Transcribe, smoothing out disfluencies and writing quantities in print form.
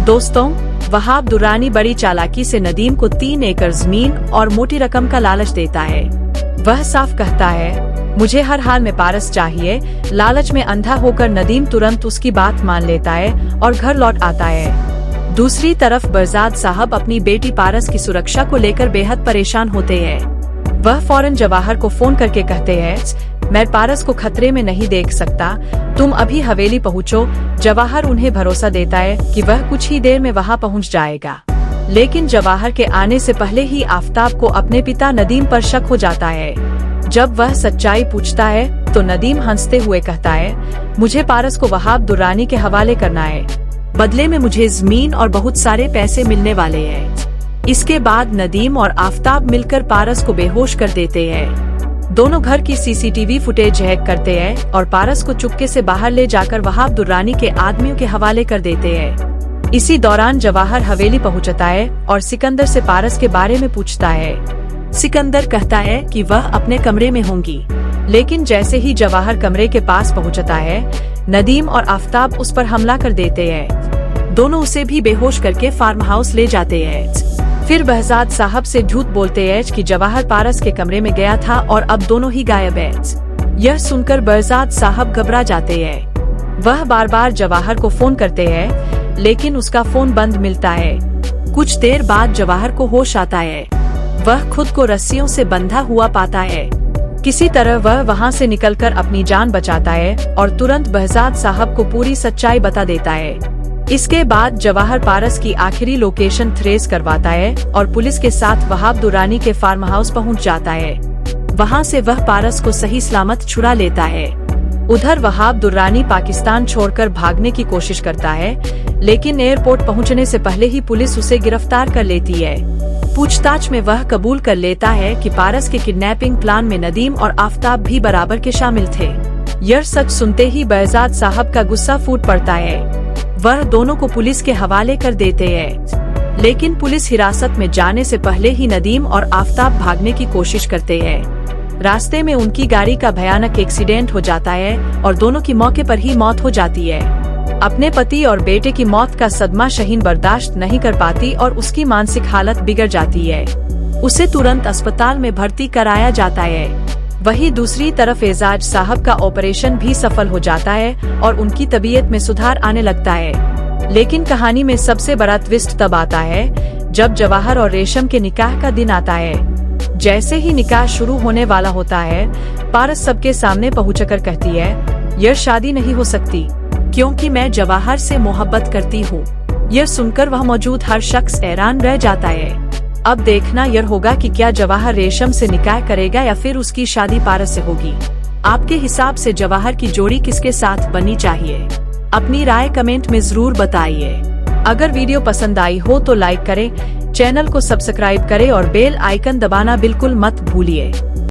दोस्तों, वहाब दुर्रानी बड़ी चालाकी से नदीम को 3 एकड़ जमीन और मोटी रकम का लालच देता है। वह साफ कहता है, मुझे हर हाल में पारस चाहिए। लालच में अंधा होकर नदीम तुरंत उसकी बात मान लेता है और घर लौट आता है। दूसरी तरफ बरजाद साहब अपनी बेटी पारस की सुरक्षा को लेकर बेहद परेशान होते हैं। वह फौरन जवाहर को फोन करके कहते हैं, मैं पारस को खतरे में नहीं देख सकता, तुम अभी हवेली पहुँचो। जवाहर उन्हें भरोसा देता है कि वह कुछ ही देर में वहाँ पहुँच जाएगा। लेकिन जवाहर के आने से पहले ही आफताब को अपने पिता नदीम पर शक हो जाता है। जब वह सच्चाई पूछता है तो नदीम हंसते हुए कहता है, मुझे पारस को वहाब दुर्रानी के हवाले करना है, बदले में मुझे जमीन और बहुत सारे पैसे मिलने वाले हैं। इसके बाद नदीम और आफताब मिलकर पारस को बेहोश कर देते हैं। दोनों घर की सीसीटीवी फुटेज हैक करते हैं और पारस को चुपके से बाहर ले जाकर वहाब दुर्रानी के आदमियों के हवाले कर देते हैं। इसी दौरान जवाहर हवेली पहुंचता है और सिकंदर से पारस के बारे में पूछता है। सिकंदर कहता है कि वह अपने कमरे में होंगी, लेकिन जैसे ही जवाहर कमरे के पास पहुंचता है, नदीम और आफताब उस पर हमला कर देते हैं। दोनों उसे भी बेहोश करके फार्म हाउस ले जाते हैं। फिर बहजाद साहब से झूठ बोलते हैं कि जवाहर पारस के कमरे में गया था और अब दोनों ही गायब हैं। यह सुनकर बहजाद साहब घबरा जाते हैं। वह बार बार जवाहर को फोन करते हैं, लेकिन उसका फोन बंद मिलता है। कुछ देर बाद जवाहर को होश आता है। वह खुद को रस्सियों से बंधा हुआ पाता है। किसी तरह वह वहां से निकलकर अपनी जान बचाता है और तुरंत बहजाद साहब को पूरी सच्चाई बता देता है। इसके बाद जवाहर पारस की आखिरी लोकेशन ट्रेस करवाता है और पुलिस के साथ वहाब दुर्रानी के फार्म हाउस पहुंच जाता है। वहां से वह पारस को सही सलामत छुड़ा लेता है। उधर वहाब दुर्रानी पाकिस्तान छोड़कर भागने की कोशिश करता है, लेकिन एयरपोर्ट पहुंचने से पहले ही पुलिस उसे गिरफ्तार कर लेती है। पूछताछ में वह कबूल कर लेता है कि पारस के किडनैपिंग प्लान में नदीम और आफताब भी बराबर के शामिल थे। यह सच सुनते ही बहजाद साहब का गुस्सा फूट पड़ता है। वह दोनों को पुलिस के हवाले कर देते हैं, लेकिन पुलिस हिरासत में जाने से पहले ही नदीम और आफताब भागने की कोशिश करते हैं। रास्ते में उनकी गाड़ी का भयानक एक्सीडेंट हो जाता है और दोनों की मौके पर ही मौत हो जाती है। अपने पति और बेटे की मौत का सदमा शहीन बर्दाश्त नहीं कर पाती और उसकी मानसिक हालत बिगड़ जाती है। उसे तुरंत अस्पताल में भर्ती कराया जाता है। वहीं दूसरी तरफ एजाज साहब का ऑपरेशन भी सफल हो जाता है और उनकी तबीयत में सुधार आने लगता है। लेकिन कहानी में सबसे बड़ा ट्विस्ट तब आता है जब जवाहर और रेशम के निकाह का दिन आता है। जैसे ही निकाह शुरू होने वाला होता है, पारस सबके सामने पहुंचकर कहती है, यह शादी नहीं हो सकती क्योंकि मैं जवाहर से मोहब्बत करती हूँ। यह सुनकर वह मौजूद हर शख्स हैरान रह जाता है। अब देखना यह होगा कि क्या जवाहर रेशम से निकाह करेगा या फिर उसकी शादी पारस से होगी। आपके हिसाब से जवाहर की जोड़ी किसके साथ बननी चाहिए? अपनी राय कमेंट में जरूर बताइए। अगर वीडियो पसंद आई हो तो लाइक करें, चैनल को सब्सक्राइब करें और बेल आइकन दबाना बिल्कुल मत भूलिए।